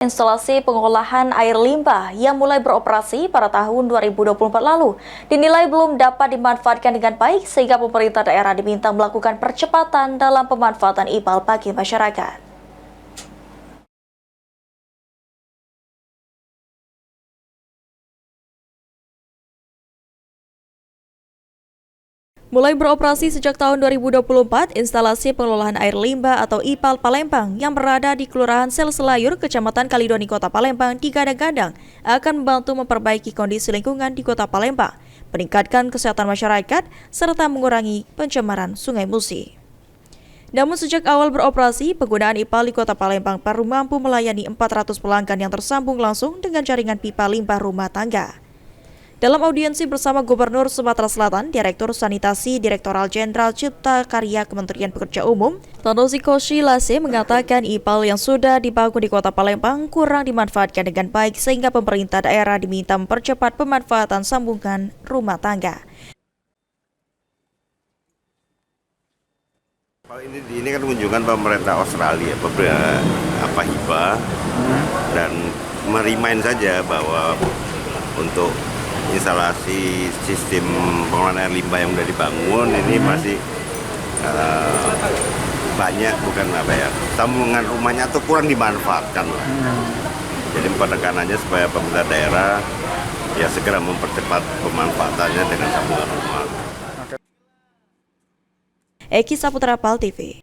Instalasi pengolahan air limbah yang mulai beroperasi pada tahun 2024 lalu dinilai belum dapat dimanfaatkan dengan baik sehingga pemerintah daerah diminta melakukan percepatan dalam pemanfaatan IPAL bagi masyarakat. Mulai beroperasi sejak tahun 2024, instalasi pengelolaan air limbah atau IPAL Palembang yang berada di Kelurahan Sel Selayur, Kecamatan Kalidoni, Kota Palembang digadang-gadang akan membantu memperbaiki kondisi lingkungan di Kota Palembang, meningkatkan kesehatan masyarakat, serta mengurangi pencemaran Sungai Musi. Namun sejak awal beroperasi, penggunaan IPAL di Kota Palembang baru mampu melayani 400 pelanggan yang tersambung langsung dengan jaringan pipa limbah rumah tangga. Dalam audiensi bersama Gubernur Sumatera Selatan, Direktur Sanitasi Direktoral Jenderal Cipta Karya Kementerian Pekerjaan Umum, Tanozi Koshi Lase mengatakan IPAL yang sudah dibangun di Kota Palembang kurang dimanfaatkan dengan baik sehingga pemerintah daerah diminta mempercepat pemanfaatan sambungan rumah tangga. Ini kan kunjungan pemerintah Australia, hibah, dan merimain saja bahwa untuk instalasi sistem pengelolaan air limbah yang sudah dibangun ini masih banyak sambungan rumahnya tuh kurang dimanfaatkan lah. Jadi penekanannya supaya pemerintah daerah ya segera mempercepat pemanfaatannya dengan sambungan rumah. Eki Saputra, PAL TV.